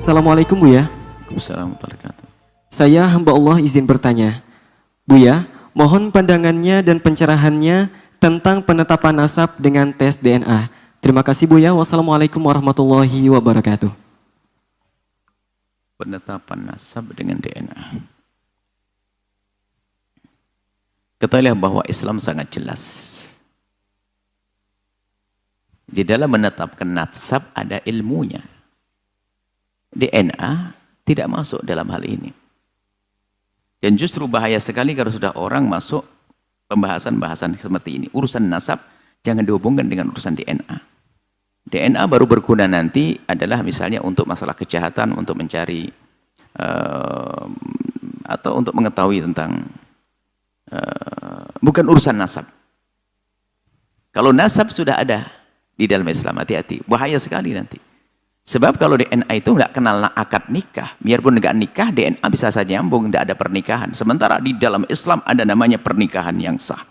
Assalamualaikum Buya. Waalaikumsalam warahmatullahi wabarakatuh. Saya hamba Allah izin bertanya. Buya, mohon pandangannya dan pencerahannya tentang penetapan nasab dengan tes DNA. Terima kasih Buya. Wassalamualaikum warahmatullahi wabarakatuh. Penetapan nasab dengan DNA. Ketahuilah bahwa Islam sangat jelas. Di dalam menetapkan nasab ada ilmunya. DNA tidak masuk dalam hal ini. Dan justru bahaya sekali kalau sudah orang masuk pembahasan-bahasan seperti ini. Urusan nasab jangan dihubungkan dengan urusan DNA. DNA baru berguna nanti adalah misalnya untuk masalah kejahatan, untuk mencari atau untuk mengetahui tentang bukan urusan nasab. Kalau nasab sudah ada di dalam Islam, hati-hati, bahaya sekali nanti. Sebab kalau DNA itu nggak kenal akad nikah, biarpun nggak nikah, DNA bisa saja nyambung, nggak ada pernikahan. Sementara di dalam Islam ada namanya pernikahan yang sah.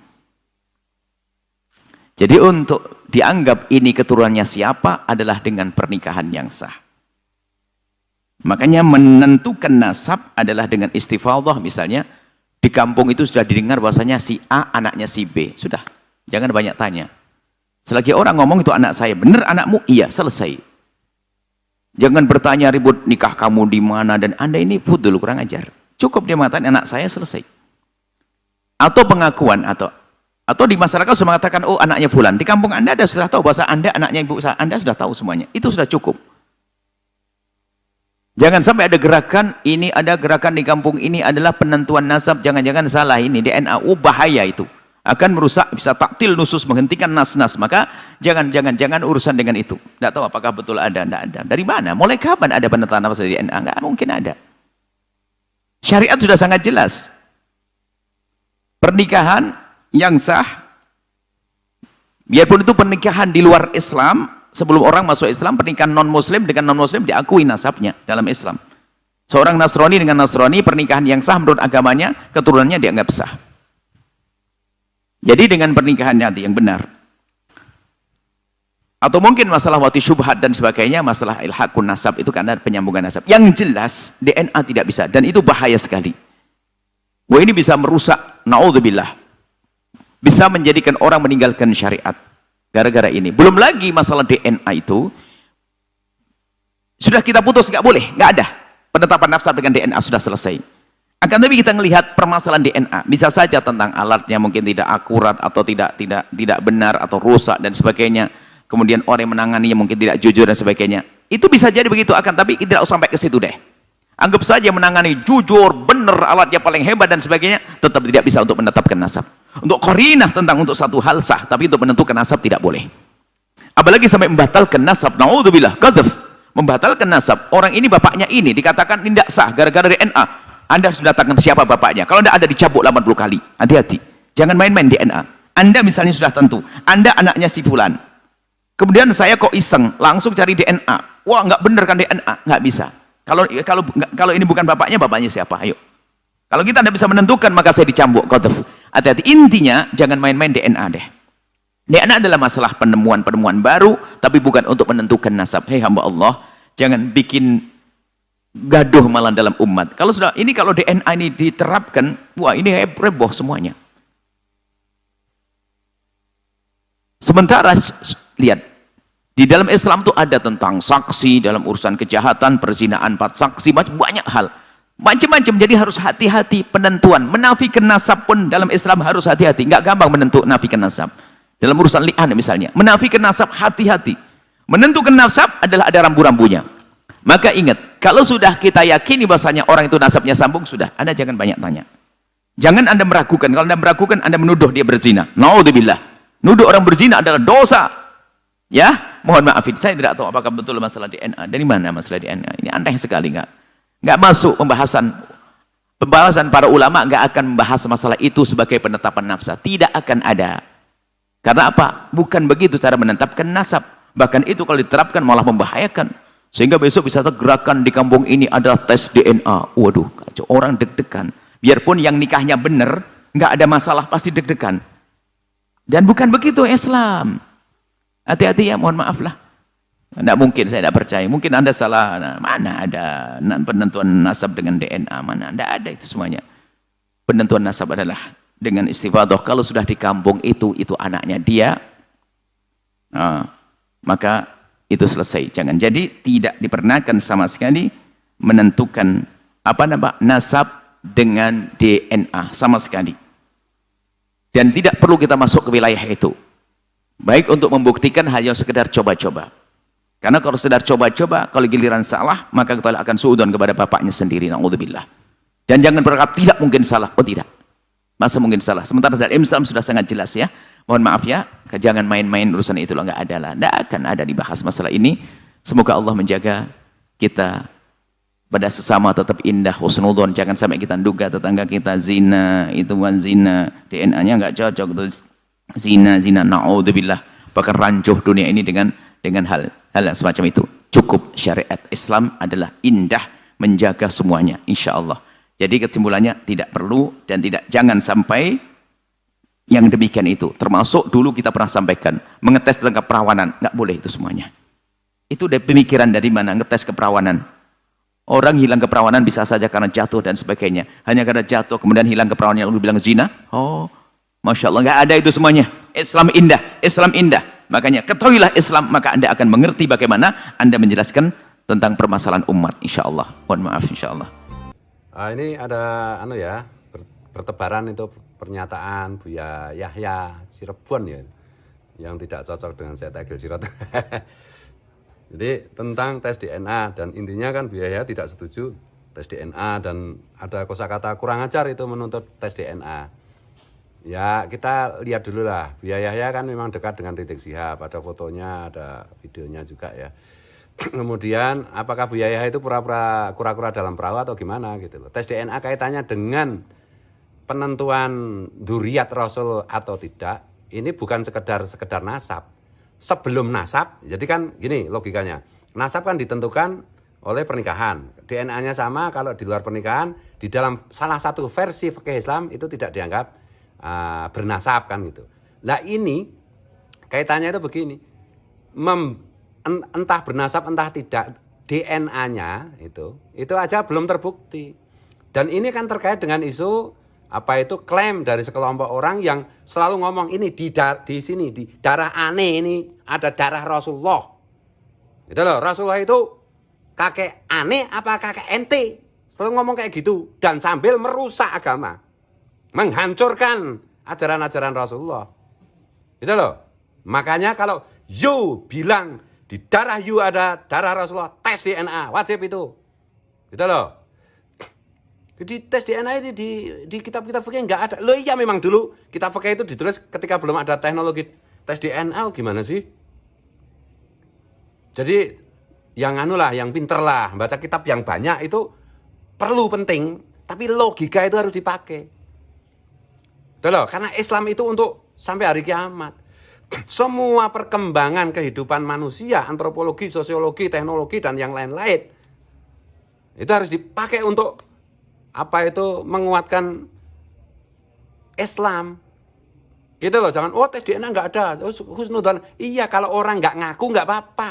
Jadi untuk dianggap ini keturunannya siapa adalah dengan pernikahan yang sah. Makanya menentukan nasab adalah dengan istifadhah. Misalnya di kampung itu sudah didengar bahwasanya si A anaknya si B, sudah, jangan banyak tanya. Selagi orang ngomong itu anak saya, benar anakmu? Iya, selesai. Jangan bertanya ribut nikah kamu di mana dan Anda ini fudul, kurang ajar. Cukup dia mengatakan anak saya, selesai. Atau pengakuan atau di masyarakat sudah mengatakan oh anaknya fulan. Di kampung Anda sudah tahu bahasa Anda anaknya ibu Anda, sudah tahu semuanya. Itu sudah cukup. Jangan sampai ada gerakan ini, ada gerakan di kampung ini adalah penentuan nasab, jangan-jangan salah ini DNA. Oh bahaya itu. Akan merusak, bisa taktil nusus, menghentikan nas-nas. Maka jangan urusan dengan itu. Tidak tahu apakah betul ada, tidak ada. Dari mana? Mulai kapan ada penentuan nasab dari DNA? Nggak mungkin ada. Syariat sudah sangat jelas. Pernikahan yang sah, biarpun itu pernikahan di luar Islam, sebelum orang masuk Islam, pernikahan non-muslim dengan non-muslim diakui nasabnya dalam Islam. Seorang Nasrani dengan Nasrani, pernikahan yang sah menurut agamanya, keturunannya dianggap sah. Jadi dengan pernikahan nanti yang benar. Atau mungkin masalah wati syubhat dan sebagainya, masalah ilhaqun nasab itu karena penyambungan nasab. Yang jelas DNA tidak bisa dan itu bahaya sekali. Wah ini bisa merusak, naudzubillah. Bisa menjadikan orang meninggalkan syariat gara-gara ini. Belum lagi masalah DNA itu sudah kita putus, nggak boleh, nggak ada. Penetapan nasab dengan DNA sudah selesai. Akan tapi kita melihat permasalahan DNA, bisa saja tentang alatnya mungkin tidak akurat atau tidak benar atau rusak dan sebagainya. Kemudian orang yang menanganinya mungkin tidak jujur dan sebagainya. Itu bisa jadi begitu, akan tapi tidak usah sampai ke situ deh. Anggap saja menangani jujur, benar, alatnya paling hebat dan sebagainya, tetap tidak bisa untuk menetapkan nasab. Untuk qarinah tentang untuk satu hal sah, tapi untuk menentukan nasab tidak boleh. Apalagi sampai membatalkan nasab, naudzubillah, qadzaf. Membatalkan nasab, orang ini bapaknya ini dikatakan tidak sah gara-gara DNA. Anda harus mendatangkan siapa bapaknya. Kalau tidak ada dicabut 80 kali. Hati-hati. Jangan main-main DNA. Anda misalnya sudah tentu. Anda anaknya si fulan. Kemudian saya kok iseng. Langsung cari DNA. Wah nggak bener kan DNA. Nggak bisa. Kalau ini bukan bapaknya siapa? Ayo. Kalau kita tidak bisa menentukan maka saya dicambuk. Hati-hati. Intinya jangan main-main DNA deh. DNA adalah masalah penemuan-penemuan baru. Tapi bukan untuk menentukan nasab. Hei hamba Allah. Jangan bikin gaduh malah dalam umat. Kalau DNA ini diterapkan, wah ini heboh semuanya. Sementara lihat di dalam Islam tuh ada tentang saksi dalam urusan kejahatan, perzinahan, 4 saksi, banyak hal, macam-macam. Jadi harus hati-hati penentuan. Menafikan nasab pun dalam Islam harus hati-hati. Nggak gampang menafikan nasab. Dalam urusan li'an misalnya, menafikan nasab hati-hati. Menentukan nasab adalah ada rambu-rambunya. Maka ingat, kalau sudah kita yakini bahasanya orang itu nasabnya sambung, sudah, Anda jangan banyak tanya. Jangan Anda meragukan. Kalau Anda meragukan, Anda menuduh dia berzina. Naudzubillah. Nuduh orang berzina adalah dosa. Ya, mohon maafin, saya tidak tahu apakah betul masalah DNA. Dari mana masalah DNA? Ini aneh sekali, nggak masuk pembahasan para ulama nggak akan membahas masalah itu sebagai penetapan nasab. Tidak akan ada. Karena apa? Bukan begitu cara menetapkan nasab. Bahkan itu kalau diterapkan malah membahayakan. Sehingga besok bisa gerakan di kampung ini adalah tes DNA. Waduh, kacau, orang deg-degan. Biarpun yang nikahnya benar, nggak ada masalah, pasti deg-degan. Dan bukan begitu Islam. Hati-hati ya, mohon maaf lah. Tidak mungkin, saya tidak percaya. Mungkin Anda salah. Nah, mana ada penentuan nasab dengan DNA? Mana? Tidak ada itu semuanya. Penentuan nasab adalah dengan istifadah. Kalau sudah di kampung itu anaknya dia, maka itu selesai. Jangan. Jadi tidak diperkenankan sama sekali menentukan nasab dengan DNA sama sekali. Dan tidak perlu kita masuk ke wilayah itu. Baik untuk membuktikan hanya sekedar coba-coba. Karena kalau sedar coba-coba, kalau giliran salah, maka kita akan suudzon kepada bapaknya sendiri. Na'udzubillah. Dan jangan berkata tidak mungkin salah. Oh tidak. Masa mungkin salah. Sementara dalam Islam sudah sangat jelas ya. Mohon maaf ya, jangan main-main urusan itu lah, nggak ada lah. Nggak akan ada dibahas masalah ini. Semoga Allah menjaga kita pada sesama tetap indah, husnudzon. Jangan sampai kita duga tetangga kita zina, itu kan zina, DNA-nya nggak cocok, itu zina, na'udzubillah. Bahkan rancuh dunia ini dengan hal yang semacam itu. Cukup syariat Islam adalah indah, menjaga semuanya, insya Allah. Jadi kesimpulannya tidak perlu dan jangan sampai yang demikian itu. Termasuk dulu kita pernah sampaikan, mengetes tentang keperawanan, nggak boleh itu semuanya. Itu dari pemikiran dari mana, ngetes keperawanan. Orang hilang keperawanan bisa saja karena jatuh dan sebagainya. Hanya karena jatuh kemudian hilang keperawanannya lalu bilang zina. Oh, Masya Allah, nggak ada itu semuanya. Islam indah, Islam indah. Makanya ketahuilah Islam, maka Anda akan mengerti bagaimana Anda menjelaskan tentang permasalahan umat, insya Allah. Mohon maaf, insya Allah. Ini ada bertebaran itu pernyataan Buya Yahya Cirebon ya, yang tidak cocok dengan Syed Agil Sirot. Jadi tentang tes DNA, dan intinya kan Buya Yahya tidak setuju tes DNA, dan ada kosakata kurang ajar itu menuntut tes DNA. Ya kita lihat dulu lah, Buya Yahya kan memang dekat dengan Rizik Syihab, ada fotonya, ada videonya juga ya. Kemudian apakah Buya Yahya itu kura-kura dalam perahu atau gimana gitu loh. Tes DNA kaitannya dengan penentuan dzurriyyat Rasul atau tidak, ini bukan sekedar nasab. Sebelum nasab, jadi kan gini logikanya, nasab kan ditentukan oleh pernikahan, DNA-nya sama. Kalau di luar pernikahan, di dalam salah satu versi fikih Islam itu tidak dianggap bernasab kan gitu. Nah ini kaitannya itu begini, entah bernasab entah tidak, DNA-nya itu aja belum terbukti. Dan ini kan terkait dengan isu klaim dari sekelompok orang yang selalu ngomong ini di sini di darah aneh ini ada darah Rasulullah. Gitu loh, Rasulullah itu kakek aneh apa kakek ente? Selalu ngomong kayak gitu, dan sambil merusak agama, menghancurkan ajaran-ajaran Rasulullah. Gitu loh. Makanya kalau you bilang di darah you ada darah Rasulullah, tes DNA wajib itu. Gitu loh. Jadi tes DNA ini di kitab-kitab fikih nggak ada. Loh iya memang dulu kitab fikih itu ditulis ketika belum ada teknologi tes DNA. Gimana sih? Jadi yang yang pinter lah, baca kitab yang banyak itu perlu, penting, tapi logika itu harus dipakai. Tuh loh, karena Islam itu untuk sampai hari kiamat. Semua perkembangan kehidupan manusia, antropologi, sosiologi, teknologi dan yang lain-lain itu harus dipakai untuk menguatkan Islam. Gitu loh, jangan tes DNA nggak ada, husnudzon. Iya, kalau orang nggak ngaku nggak apa-apa.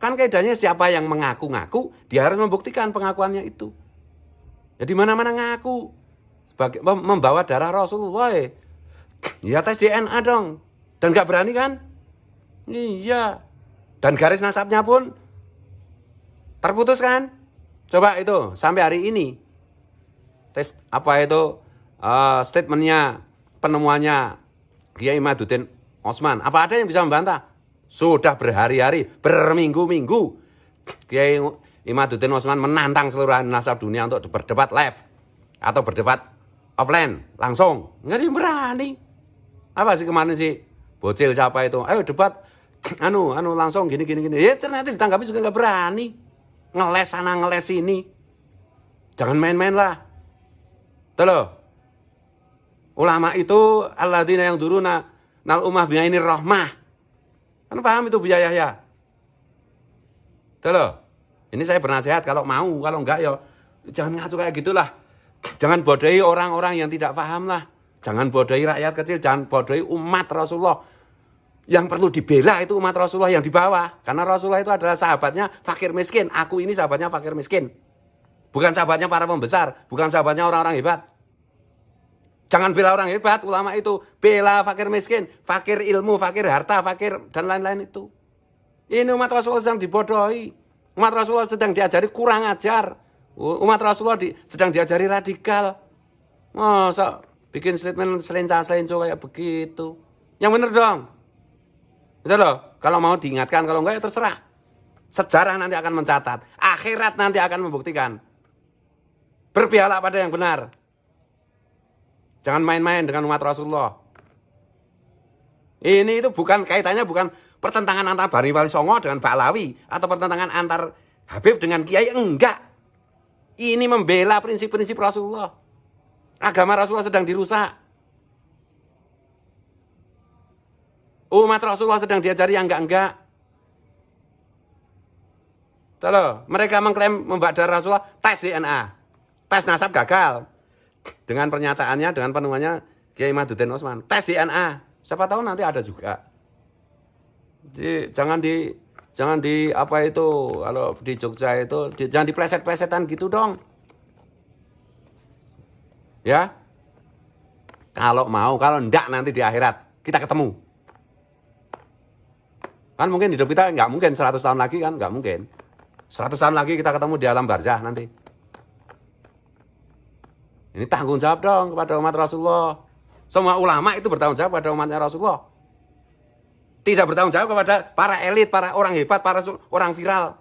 Kan kaidahnya siapa yang mengaku-ngaku, dia harus membuktikan pengakuannya itu. Jadi mana-mana ngaku sebagai membawa darah Rasulullah. Ya tes DNA dong. Dan nggak berani kan? Iya. Dan garis nasabnya pun terputus kan? Coba itu sampai hari ini. Tes statementnya, penemuannya Kiai Imaduddin Osman, apa ada yang bisa membantah? Sudah berhari-hari, berminggu-minggu Kiai Imaduddin Osman menantang seluruh nasab dunia untuk berdebat live atau berdebat offline langsung. Nggak ada yang berani. Apa sih kemarin sih bocil siapa itu? Ayo debat langsung gini. Ya ternyata ditanggapi juga nggak berani. Ngeles sana ngeles sini. Jangan main-main lah. Tuh loh. Ulama itu alladzina yang duruna nal ummah ini rahmah. Kan paham itu Buya Yahya. Tuh loh. Ini saya bernasihat kalau mau, kalau enggak ya jangan ngaco kayak gitulah. Jangan bodohi orang-orang yang tidak paham lah. Jangan bodohi rakyat kecil, jangan bodohi umat Rasulullah. Yang perlu dibela itu umat Rasulullah yang di bawah. Karena Rasulullah itu adalah sahabatnya fakir miskin. Aku ini sahabatnya fakir miskin. Bukan sahabatnya para pembesar. Bukan sahabatnya orang-orang hebat. Jangan bela orang hebat, ulama itu. Bela fakir miskin, fakir ilmu, fakir harta, fakir dan lain-lain itu. Ini umat Rasulullah sedang dibodohi. Umat Rasulullah sedang diajari kurang ajar. Umat Rasulullah sedang diajari radikal. Masa bikin statement selencah-selenco kayak begitu. Yang bener dong. Gitu loh. Kalau mau diingatkan, kalau enggak ya terserah. Sejarah nanti akan mencatat. Akhirat nanti akan membuktikan. Berpihaklah pada yang benar. Jangan main-main dengan umat Rasulullah. Ini itu bukan kaitannya bukan pertentangan antara Bani Wali Songo dengan Ba'lawi atau pertentangan antar Habib dengan Kiai, enggak. Ini membela prinsip-prinsip Rasulullah. Agama Rasulullah sedang dirusak. Umat Rasulullah sedang diajari yang enggak-enggak. Tuh, mereka mengklaim membadar Rasulullah, tes DNA. Tes nasab gagal. Dengan pernyataannya, dengan penemuannya Kiai Imaduddin Utsman, tes DNA. Siapa tahu nanti ada juga. Jadi, jangan di apa itu, kalau di Jogja itu jangan dipleset-plesetan gitu dong. Ya. Kalau mau, kalau enggak nanti di akhirat kita ketemu. Kan mungkin hidup kita nggak mungkin 100 tahun lagi kan, nggak mungkin. 100 tahun lagi kita ketemu di alam barzah nanti. Ini tanggung jawab dong kepada umat Rasulullah. Semua ulama itu bertanggung jawab kepada umatnya Rasulullah. Tidak bertanggung jawab kepada para elit, para orang hebat, para orang viral.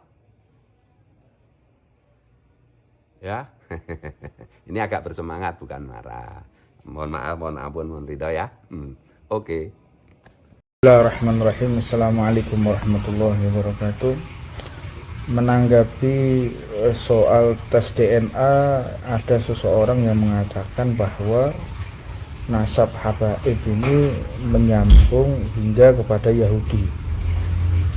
Ya, ini agak bersemangat bukan marah. Mohon maaf, mohon ampun, mohon ridho ya. Oke. Bismillahirrahmanirrahim. Assalamualaikum warahmatullahi wabarakatuh. Menanggapi soal tes DNA, ada seseorang yang mengatakan bahwa nasab habaib ini menyambung hingga kepada Yahudi.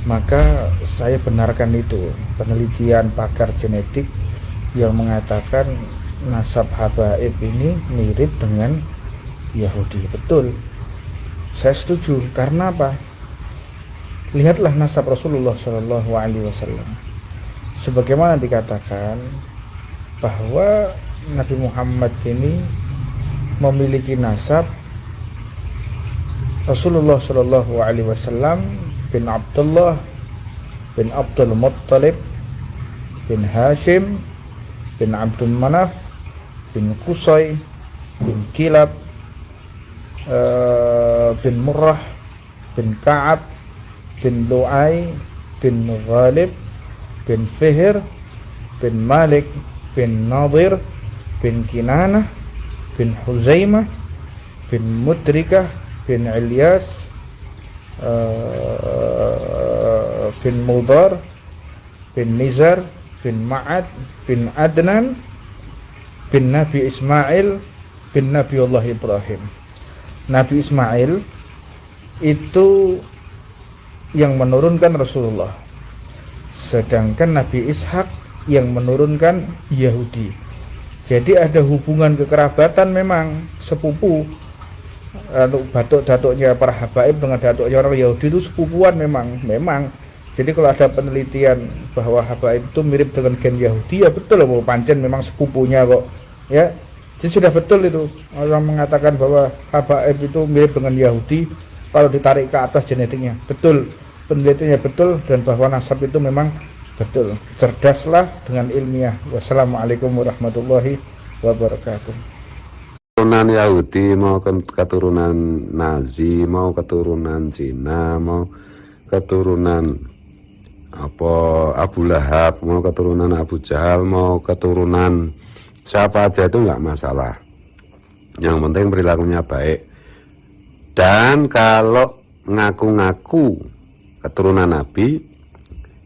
Maka saya benarkan itu, penelitian pakar genetik yang mengatakan nasab habaib ini mirip dengan Yahudi. Betul, saya setuju. Karena apa? Lihatlah nasab Rasulullah SAW. Sebagaimana dikatakan bahwa Nabi Muhammad ini memiliki nasab Rasulullah SAW bin Abdullah bin Abdul Muttalib bin Hashim bin Abdul Manaf bin Qusay bin Kilab bin Murrah bin Ka'ab bin Lu'ay bin Ghalib bin Fihr bin Malik bin Nadir bin Kinanah bin Huzaimah bin Mudrikah bin Ilyas bin Mudar bin Nizar bin Ma'ad bin Adnan bin Nabi Ismail bin Nabiullah Ibrahim. Nabi Ismail itu yang menurunkan Rasulullah, sedangkan Nabi Ishak yang menurunkan Yahudi. Jadi ada hubungan kekerabatan, memang sepupu. Datuk-datuknya para habaib dengan datuknya orang Yahudi itu sepupuan memang. Jadi kalau ada penelitian bahwa habaib itu mirip dengan gen Yahudi, ya betul, mau pancen memang sepupunya kok. Ya, jadi sudah betul itu. Orang mengatakan bahwa habaib itu mirip dengan Yahudi kalau ditarik ke atas genetiknya. Betul, penelitiannya betul, dan bahwa nasab itu memang betul. Cerdaslah dengan ilmiah. Wassalamualaikum warahmatullahi wabarakatuh. Keturunan Yahudi, mau keturunan Nazi, mau keturunan Cina, mau keturunan Abu Lahab, mau keturunan Abu Jahal, mau keturunan siapa aja itu nggak masalah. Yang penting perilakunya baik. Dan kalau ngaku-ngaku keturunan Nabi,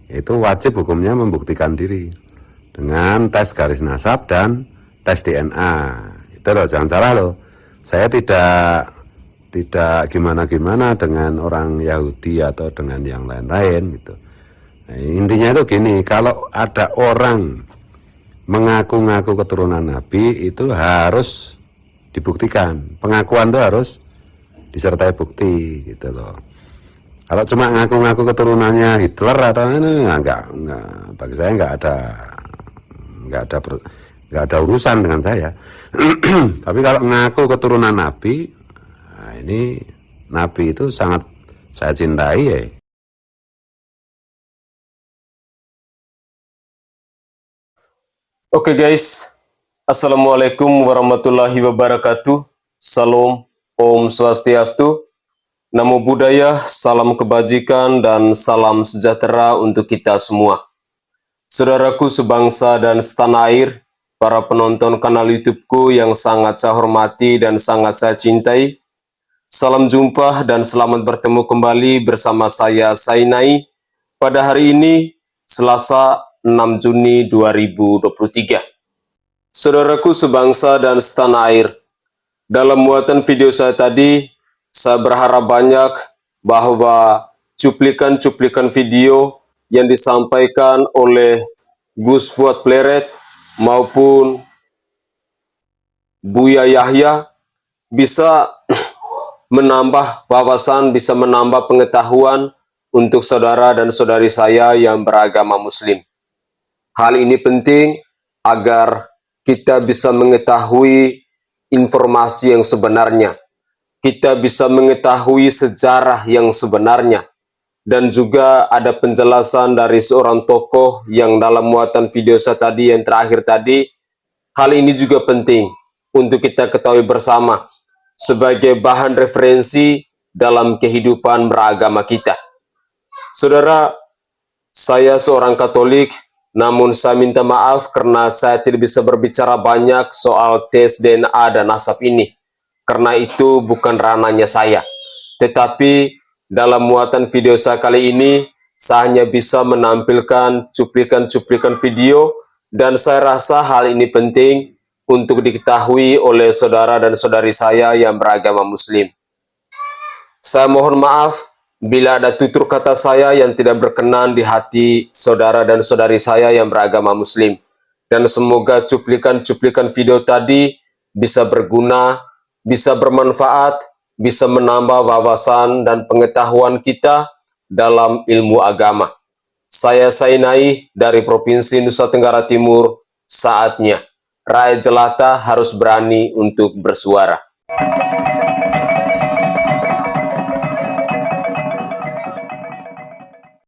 itu wajib hukumnya membuktikan diri dengan tes garis nasab dan tes DNA. Itu loh, jangan salah loh. Saya tidak gimana-gimana dengan orang Yahudi atau dengan yang lain-lain gitu. Nah, intinya itu gini, kalau ada orang mengaku-ngaku keturunan Nabi, itu harus dibuktikan. Pengakuan itu harus disertai bukti gitu loh. Kalau cuma ngaku-ngaku keturunannya Hitler atau ini, enggak, bagi saya enggak ada urusan dengan saya. Tapi kalau ngaku keturunan Nabi, nah ini Nabi itu sangat saya cintai ya. Oke guys, Assalamualaikum warahmatullahi wabarakatuh. Salam, Om Swastiastu. Namo Buddhaya, salam kebajikan dan salam sejahtera untuk kita semua. Saudaraku sebangsa dan setanah air, para penonton kanal YouTubeku yang sangat saya hormati dan sangat saya cintai. Salam jumpa dan selamat bertemu kembali bersama saya Sainai pada hari ini, Selasa 6 Juni 2023. Saudaraku sebangsa dan setanah air, dalam muatan video saya tadi, saya berharap banyak bahwa cuplikan-cuplikan video yang disampaikan oleh Gus Fuad Pleret maupun Buya Yahya bisa menambah wawasan, bisa menambah pengetahuan untuk saudara dan saudari saya yang beragama Muslim. Hal ini penting agar kita bisa mengetahui informasi yang sebenarnya. Kita bisa mengetahui sejarah yang sebenarnya. Dan juga ada penjelasan dari seorang tokoh yang dalam muatan video saya tadi yang terakhir tadi. Hal ini juga penting untuk kita ketahui bersama sebagai bahan referensi dalam kehidupan beragama kita. Saudara, saya seorang Katolik, namun saya minta maaf karena saya tidak bisa berbicara banyak soal tes DNA dan nasab ini. Karena itu bukan ranahnya saya. Tetapi dalam muatan video saya kali ini, saya hanya bisa menampilkan cuplikan-cuplikan video dan saya rasa hal ini penting untuk diketahui oleh saudara dan saudari saya yang beragama Muslim. Saya mohon maaf bila ada tutur kata saya yang tidak berkenan di hati saudara dan saudari saya yang beragama Muslim. Dan semoga cuplikan-cuplikan video tadi bisa berguna, bisa bermanfaat, bisa menambah wawasan dan pengetahuan kita dalam ilmu agama. Saya Sainai dari Provinsi Nusa Tenggara Timur, saatnya rakyat jelata harus berani untuk bersuara.